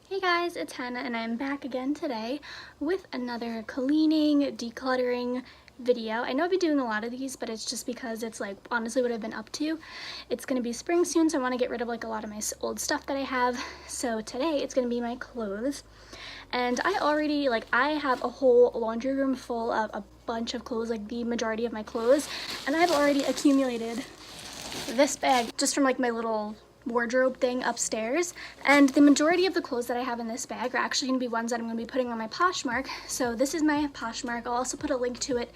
Hey guys, it's Hannah and I'm back again today with another cleaning, decluttering video. I know I've been doing a lot of these, but it's just because it's like honestly what I've been up to. It's gonna be spring soon, so I want to get rid of like a lot of my old stuff that I have. So today it's gonna be my clothes. And I have a whole laundry room full of a bunch of clothes, like the majority of my clothes. And I've already accumulated this bag just from like my little wardrobe thing upstairs, and the majority of the clothes that I have in this bag are actually going to be ones that I'm going to be putting on my Poshmark. So this is my Poshmark. I'll also put a link to it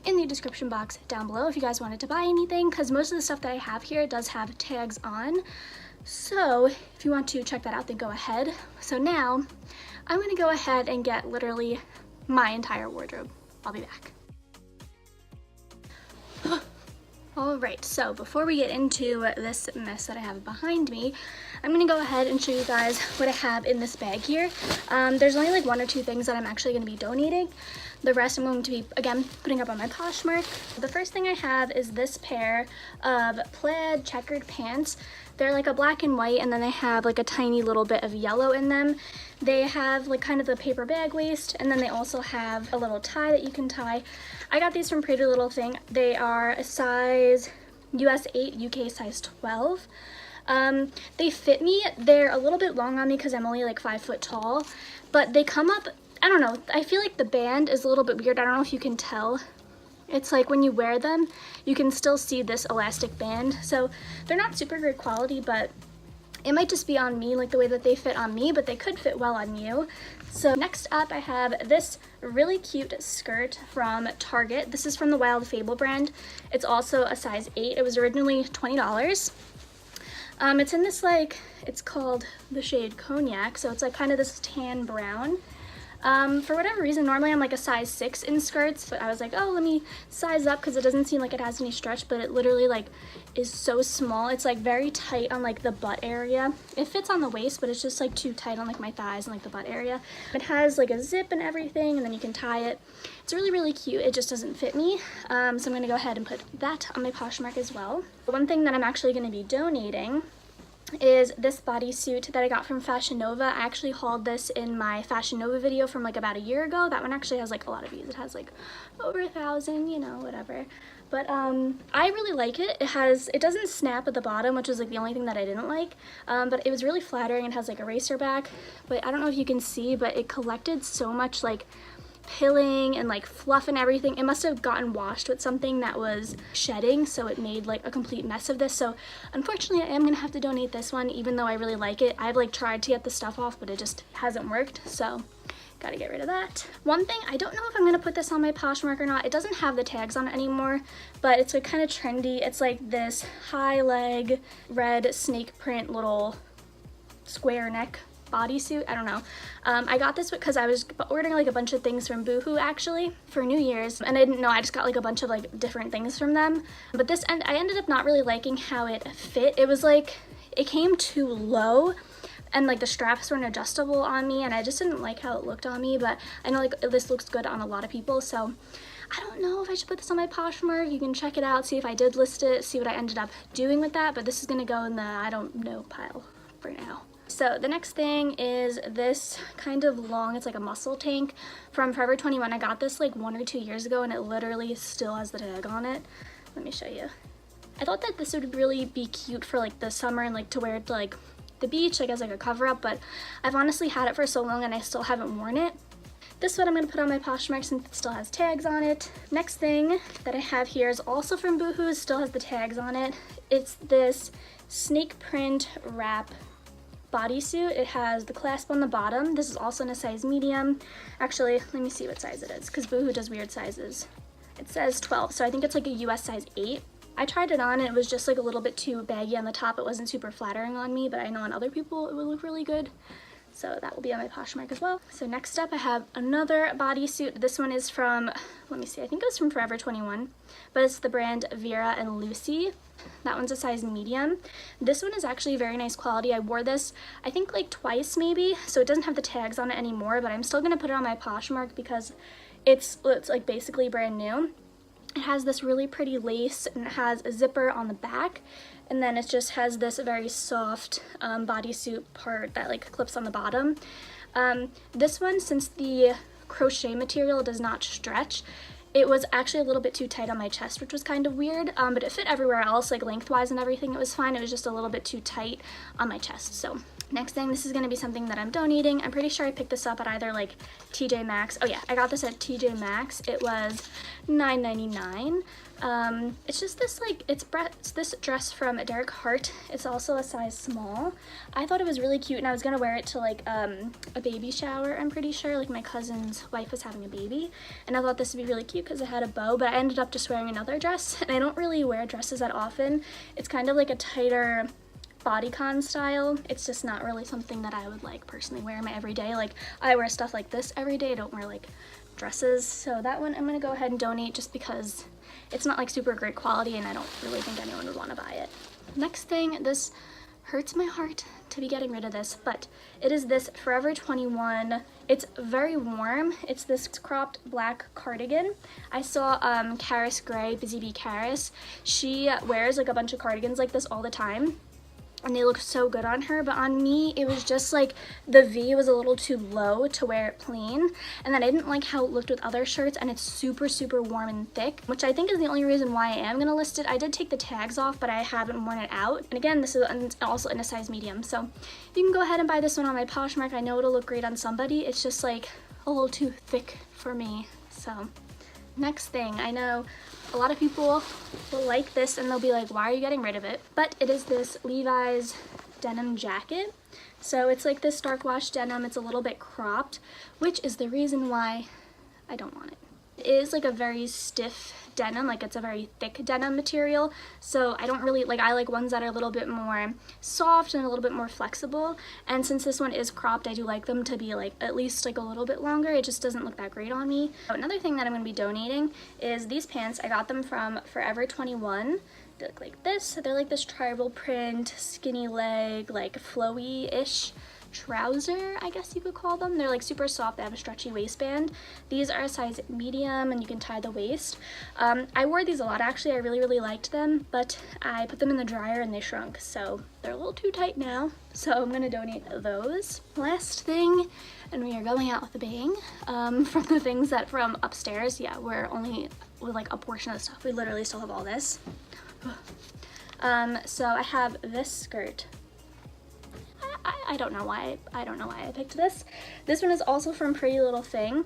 in the description box down below if you guys wanted to buy anything, because most of the stuff that I have here does have tags on. So if you want to check that out, then go ahead. So now I'm going to go ahead and get literally my entire wardrobe. I'll be back. Alright, so before we get into this mess that I have behind me, I'm going to go ahead and show you guys what I have in this bag here. There's only like one or two things that I'm actually going to be donating. The rest I'm going to be, again, putting up on my Poshmark. The first thing I have is this pair of plaid checkered pants. They're like a black and white, and then they have like a tiny little bit of yellow in them. They have like kind of the paper bag waist, and then they also have a little tie that you can tie. I got these from Pretty Little Thing. They are a size US 8, UK size 12. They fit me. They're a little bit long on me because I'm only like 5 foot tall, but they come up, I don't know, I feel like the band is a little bit weird. I don't know if you can tell. It's like when you wear them, you can still see this elastic band. So they're not super great quality, but it might just be on me, like the way that they fit on me, but they could fit well on you. So next up, I have this really cute skirt from Target. This is from the Wild Fable brand. It's also a size 8. It was originally $20. It's in this it's called the shade Cognac, so it's like kind of this tan brown. For whatever reason, normally I'm like a size 6 in skirts, but I was like, oh, let me size up because it doesn't seem like it has any stretch, but it literally like is so small. It's like very tight on like the butt area. It fits on the waist, but it's just like too tight on like my thighs and like the butt area. It has like a zip and everything, and then you can tie it. It's really, really cute. It just doesn't fit me. So I'm going to go ahead and put that on my Poshmark as well. One thing that I'm actually going to be donating is this bodysuit that I got from Fashion Nova. I actually hauled this in my Fashion Nova video from like about a year ago. That one actually has like a lot of views. It has like over 1,000, you know, whatever. But I really like it. It doesn't snap at the bottom, which was like the only thing that I didn't like. But it was really flattering. It has like a racer back, but I don't know if you can see, but it collected so much like pilling and like fluff and everything. It must have gotten washed with something that was shedding, so it made like a complete mess of this. So unfortunately I am gonna have to donate this one, even though I really like it. I've like tried to get the stuff off, but it just hasn't worked, so gotta get rid of that. One thing, I don't know if I'm gonna put this on my Poshmark or not. It doesn't have the tags on it anymore, but it's like kind of trendy. It's like this high leg red snake print little square neck bodysuit. I don't know. I got this because I was ordering like a bunch of things from Boohoo actually for New Year's, and I didn't know, I just got like a bunch of like different things from them. But this, and I ended up not really liking how it fit. It was like, it came too low, and like the straps weren't adjustable on me, and I just didn't like how it looked on me. But I know like this looks good on a lot of people, so I don't know if I should put this on my Poshmark. You can check it out, see if I did list it, see what I ended up doing with that, but this is gonna go in the I don't know pile for now. So the next thing is this kind of long, it's like a muscle tank from Forever 21. I got this like 1 or 2 years ago, and it literally still has the tag on it. Let me show you. I thought that this would really be cute for like the summer and like to wear it to like the beach, like as like a cover up, but I've honestly had it for so long and I still haven't worn it. This is what I'm going to put on my Poshmark since it still has tags on it. Next thing that I have here is also from Boohoo, still has the tags on it. It's this snake print wrap bodysuit. It has the clasp on the bottom. This is also in a size medium. Actually, let me see what size it is, because Boohoo does weird sizes. It says 12, so I think it's like a US size 8. I tried it on and it was just like a little bit too baggy on the top. It wasn't super flattering on me, but I know on other people it would look really good. So that will be on my Poshmark as well. So next up I have another bodysuit. This one is from, let me see, I think it was from Forever 21, but it's the brand Vera and Lucy. That one's a size medium. This one is actually very nice quality. I wore this, I think like twice maybe, so it doesn't have the tags on it anymore, but I'm still gonna put it on my Poshmark because it's like basically brand new. It has this really pretty lace and it has a zipper on the back, and then it just has this very soft bodysuit part that like clips on the bottom. This one, since the crochet material does not stretch, it was actually a little bit too tight on my chest, which was kind of weird, but it fit everywhere else, like lengthwise and everything. It was fine. It was just a little bit too tight on my chest. So next thing, this is going to be something that I'm donating. I'm pretty sure I picked this up at either like TJ Maxx. Oh yeah, I got this at TJ Maxx. It was $9.99. It's just this like, it's this dress from Derek Hart. It's also a size small. I thought it was really cute, and I was gonna wear it to like a baby shower, I'm pretty sure. Like my cousin's wife was having a baby, and I thought this would be really cute because it had a bow, but I ended up just wearing another dress, and I don't really wear dresses that often. It's kind of like a tighter bodycon style. It's just not really something that I would like personally wear in my everyday. Like I wear stuff like this every day. I don't wear like dresses. So that one I'm gonna go ahead and donate just because it's not like super great quality and I don't really think anyone would want to buy it. Next thing, this hurts my heart to be getting rid of this, but it is this Forever 21. It's very warm. It's this cropped black cardigan. I saw Karis Gray, Busy Bee Karis. She wears like a bunch of cardigans like this all the time, and they look so good on her, but on me it was just like the V was a little too low to wear it plain, and then I didn't like how it looked with other shirts, and it's super warm and thick, which I think is the only reason why I am gonna list it. I did take the tags off, but I haven't worn it out, and again, this is also in a size medium, so you can go ahead and buy this one on my Poshmark. I know it'll look great on somebody. It's just like a little too thick for me. So next thing, I know a lot of people will like this and they'll be like, why are you getting rid of it? But it is this Levi's denim jacket. So it's like this dark wash denim. It's a little bit cropped, which is the reason why I don't want it. It is like a very stiff denim, like it's a very thick denim material, so I don't really like, I like ones that are a little bit more soft and a little bit more flexible, and since this one is cropped, I do like them to be like at least like a little bit longer. It just doesn't look that great on me. Another thing that I'm going to be donating is these pants. I got them from Forever 21. They look like this. They're like this tribal print, skinny leg, like flowy-ish trouser, I guess you could call them. They're like super soft. They have a stretchy waistband. These are a size medium and you can tie the waist. I wore these a lot actually. I really liked them, but I put them in the dryer and they shrunk, so they're a little too tight now, so I'm gonna donate those. Last thing, and we are going out with a bang, from the things that from upstairs. Yeah, we're only with like a portion of the stuff. We literally still have all this. So I have this skirt. I don't know why I picked this. This one is also from Pretty Little Thing.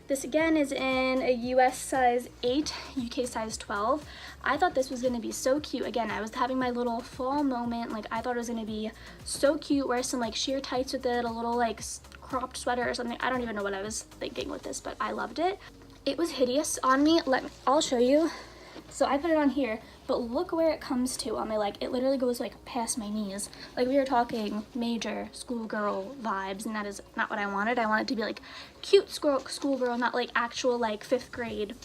This again is in a US size 8, UK size 12. I thought this was gonna be so cute. Again, I was having my little fall moment. Like I thought it was gonna be so cute. Wear some like sheer tights with it, a little like cropped sweater or something. I don't even know what I was thinking with this, but I loved it. It was hideous on me. I'll show you. So I put it on here, but look where it comes to on my leg. It literally goes like past my knees. Like we were talking major schoolgirl vibes, and that is not what I wanted. I wanted to be like cute schoolgirl, not like actual like 5th grade.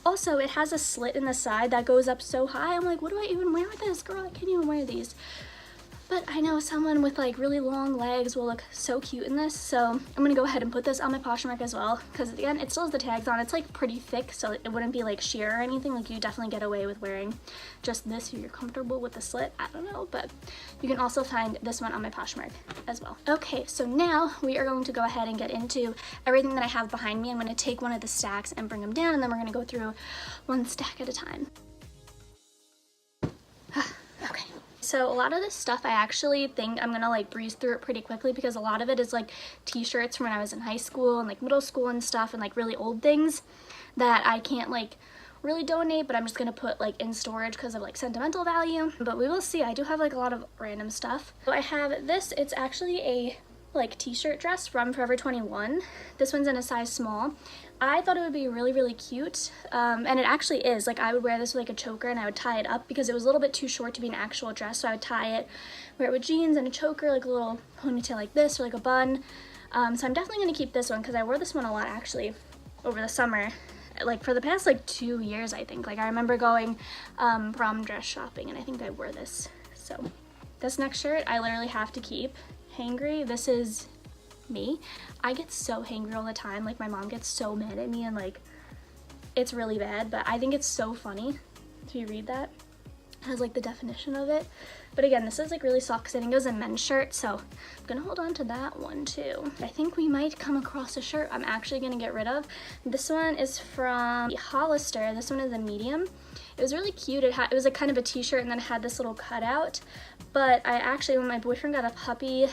Also, it has a slit in the side that goes up so high. I'm like, what do I even wear with this? Girl, I can't even wear these. But I know someone with like really long legs will look so cute in this, so I'm gonna go ahead and put this on my Poshmark as well, because again, it still has the tags on. It's like pretty thick, so it wouldn't be like sheer or anything. Like you definitely get away with wearing just this if you're comfortable with the slit. I don't know, but you can also find this one on my Poshmark as well. Okay, so now we are going to go ahead and get into everything that I have behind me. I'm gonna take one of the stacks and bring them down, and then we're gonna go through one stack at a time. Okay. So a lot of this stuff I actually think I'm gonna like breeze through it pretty quickly, because a lot of it is like t-shirts from when I was in high school and like middle school and stuff, and like really old things that I can't like really donate, but I'm just gonna put like in storage because of like sentimental value. But we will see. I do have like a lot of random stuff. So I have this. It's actually a like t-shirt dress from Forever 21. This one's in a size small. I thought it would be really cute, and it actually is. Like I would wear this with like a choker, and I would tie it up because it was a little bit too short to be an actual dress, so I would tie it, wear it with jeans and a choker, like a little ponytail like this, or like a bun. So I'm definitely going to keep this one because I wore this one a lot actually over the summer, like for the past like 2 years I think. Like I remember going prom dress shopping, and I think I wore this. So this next shirt I literally have to keep. Hangry, this is me. I get so hangry all the time. Like my mom gets so mad at me, and like it's really bad, but I think it's so funny. If you read that, it has like the definition of it. But again, this is like really soft because I think it was a men's shirt, so I'm gonna hold on to that one too. I think we might come across a shirt I'm actually gonna get rid of. This one is from Hollister. This one is a medium. It was really cute. It was like kind of a t-shirt and then it had this little cutout. But I actually, when my boyfriend got a puppy,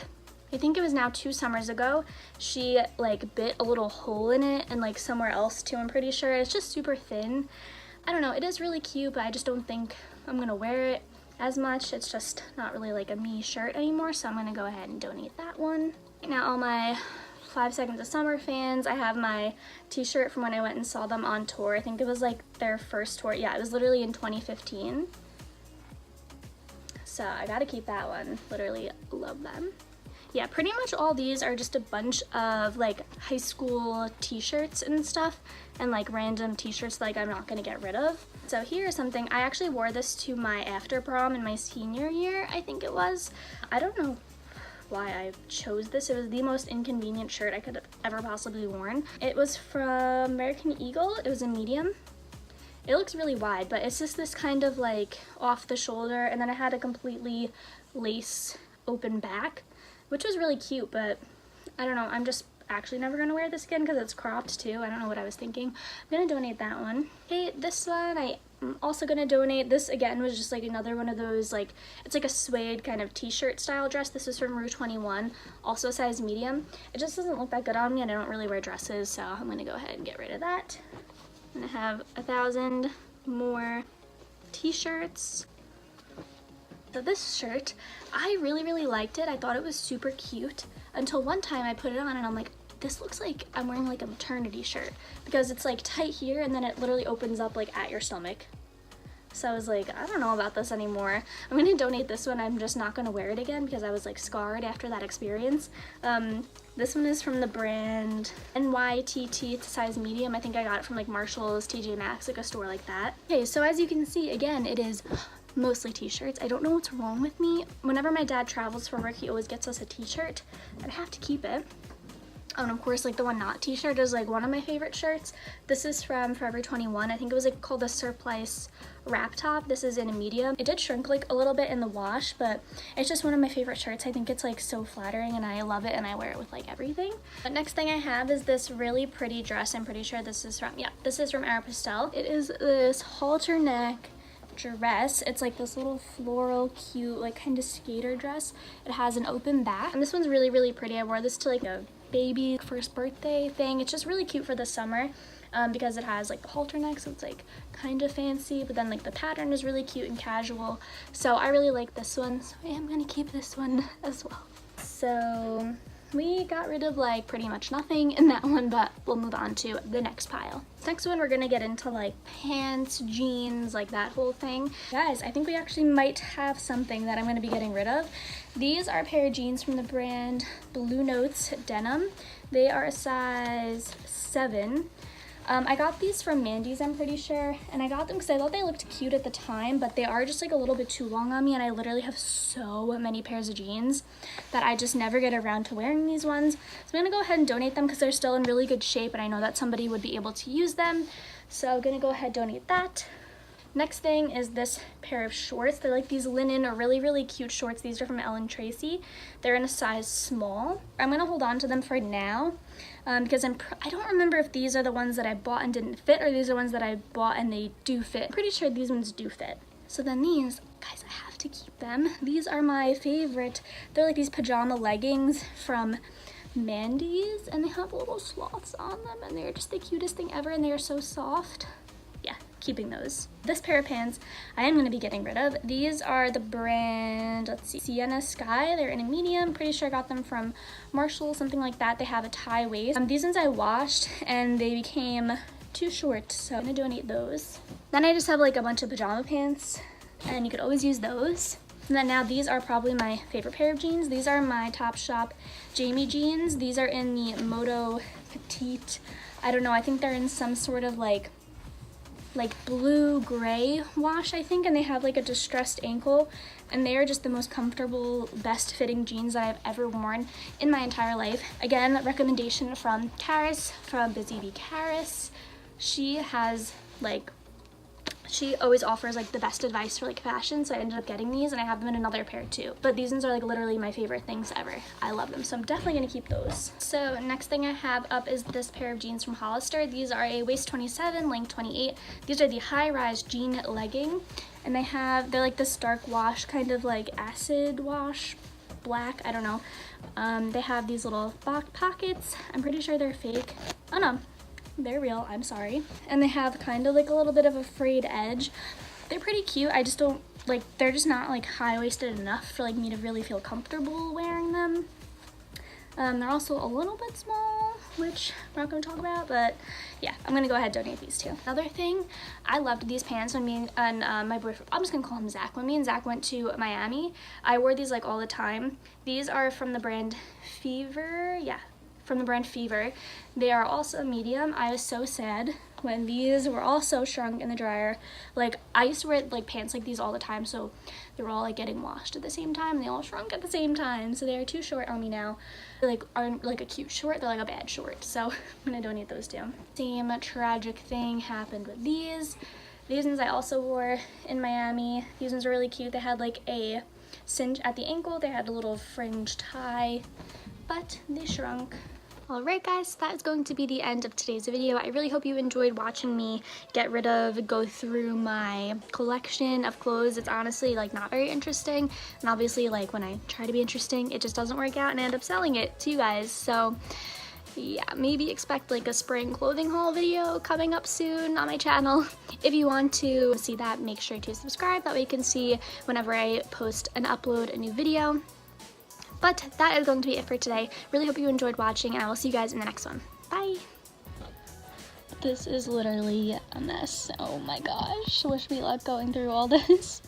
I think it was now 2 summers ago, she like bit a little hole in it and like somewhere else too, I'm pretty sure. It's just super thin. I don't know, it is really cute, but I just don't think I'm gonna wear it as much. It's just not really like a me shirt anymore, so I'm gonna go ahead and donate that one. Now all my 5 Seconds of Summer fans, I have my t-shirt from when I went and saw them on tour. I think it was like their first tour. Yeah, it was literally in 2015. So I gotta keep that one. Literally love them. Yeah, pretty much all these are just a bunch of like high school t-shirts and stuff, and like random t-shirts like I'm not gonna get rid of. So here's something. I actually wore this to my after prom in my senior year, I think it was. I don't know why I chose this. It was the most inconvenient shirt I could have ever possibly worn. It was from American Eagle. It was a medium. It looks really wide, but it's just this kind of like off the shoulder, and then it had a completely lace open back, which was really cute, but I don't know, I'm just actually never gonna wear this again because it's cropped too. I don't know what I was thinking. I'm gonna donate that one. Okay, this one I'm also gonna donate. This again was just like another one of those, like, it's like a suede kind of t-shirt style dress. This is from Rue 21, also a size medium. It just doesn't look that good on me, and I don't really wear dresses, so I'm gonna go ahead and get rid of that. I'm gonna have 1,000 more t-shirts. So this shirt, I really liked it. I thought it was super cute until one time I put it on and I'm like, this looks like I'm wearing like a maternity shirt, because it's like tight here and then it literally opens up like at your stomach. So I was like, I don't know about this anymore. I'm gonna donate this one. I'm just not gonna wear it again because I was like scarred after that experience. This one is from the brand NYTT. It's a size medium. I think I got it from like Marshall's, TJ Maxx, like a store like that. Okay, so as you can see, again, it is mostly t-shirts. I don't know what's wrong with me. Whenever my dad travels for work, he always gets us a t-shirt, and I have to keep it. Oh, and of course, like the one not t-shirt is like one of my favorite shirts. This is from Forever 21. I think it was like called the Surplice Wrap Top. This is in a medium. It did shrink like a little bit in the wash, but it's just one of my favorite shirts. I think it's like so flattering and I love it, and I wear it with like everything. But next thing I have is this really pretty dress. I'm pretty sure this is from, yeah, this is from Aeropostale. It is this halter neck dress. It's like this little floral cute like kind of skater dress. It has an open back, and this one's really pretty. I wore this to like a baby first birthday thing. It's just really cute for the summer because it has like the halter neck, so it's like kind of fancy, but then like the pattern is really cute and casual. So I really like this one, so I am gonna keep this one as well. So we got rid of like pretty much nothing in that one, but we'll move on to the next pile. Next one, we're gonna get into like pants, jeans, like that whole thing. Guys, I think we actually might have something that I'm gonna be getting rid of. These are a pair of jeans from the brand Blue Notes Denim. They are a size 7. I got these from Mandy's, I'm pretty sure, and I got them because I thought they looked cute at the time, but they are just like a little bit too long on me, and I literally have so many pairs of jeans that I just never get around to wearing these ones. So I'm gonna go ahead and donate them because they're still in really good shape, and I know that somebody would be able to use them. So I'm gonna go ahead and donate that. Next thing is this pair of shorts. They're like these linen or really cute shorts. These are from Ellen Tracy. They're in a size small. I'm gonna hold on to them for now because I don't remember if these are the ones that I bought and didn't fit, or these are ones that I bought and they do fit. I'm pretty sure these ones do fit. So then these, guys, I have to keep them. These are my favorite. They're like these pajama leggings from Mandy's, and they have little sloths on them, and they're just the cutest thing ever, and they are so soft. Yeah, keeping those. This pair of pants I am going to be getting rid of. These are the brand, let's see, Sienna Sky. They're in a medium. Pretty sure I got them from Marshall, something like that. They have a tie waist. These ones I washed and they became too short, so I'm going to donate those. Then I just have like a bunch of pajama pants, and you could always use those. And then now these are probably my favorite pair of jeans. These are my Topshop Jamie jeans. These are in the Moto Petite. I don't know, I think they're in some sort of like blue gray wash, I think, and they have like a distressed ankle, and they are just the most comfortable, best fitting jeans that I've ever worn in my entire life. Again, recommendation from Karis, from Busy Bee Karis. she has like, she always offers like the best advice for like fashion, so I ended up getting these, and I have them in another pair too. But these ones are like literally my favorite things ever. I love them, so I'm definitely gonna keep those. So next thing I have up is this pair of jeans from Hollister. These are a waist 27, length 28. These are the high-rise jean legging, and they're like this dark wash, kind of like acid wash, black, I don't know. They have these little pockets. I'm pretty sure they're fake. Oh no, they're real, I'm sorry. And they have kind of like a little bit of a frayed edge. They're pretty cute. I just don't like, they're just not like high-waisted enough for like me to really feel comfortable wearing them. They're also a little bit small, which we're not going to talk about, but yeah, I'm going to go ahead and donate these two. Another thing, I loved these pants when me and my boyfriend, I'm just going to call him Zach, when me and Zach went to Miami, I wore these like all the time. These are from the brand Fever, yeah, from the brand Fever. They are also medium. I was so sad when these were all so shrunk in the dryer. Like, I used to wear like pants like these all the time, so they were all like getting washed at the same time, and they all shrunk at the same time, so they're too short on me now. They like aren't like a cute short, they're like a bad short, so I'm gonna donate those too. Same tragic thing happened with these. These ones I also wore in Miami. These ones are really cute. They had like a cinch at the ankle, they had a little fringe tie, but they shrunk. Alright guys, that is going to be the end of today's video. I really hope you enjoyed watching me go through my collection of clothes. It's honestly like not very interesting, and obviously like when I try to be interesting, it just doesn't work out and I end up selling it to you guys. So yeah, maybe expect like a spring clothing haul video coming up soon on my channel. If you want to see that, make sure to subscribe, that way you can see whenever I post and upload a new video. But that is going to be it for today. Really hope you enjoyed watching, and I will see you guys in the next one. Bye! This is literally a mess. Oh my gosh. Wish me luck going through all this.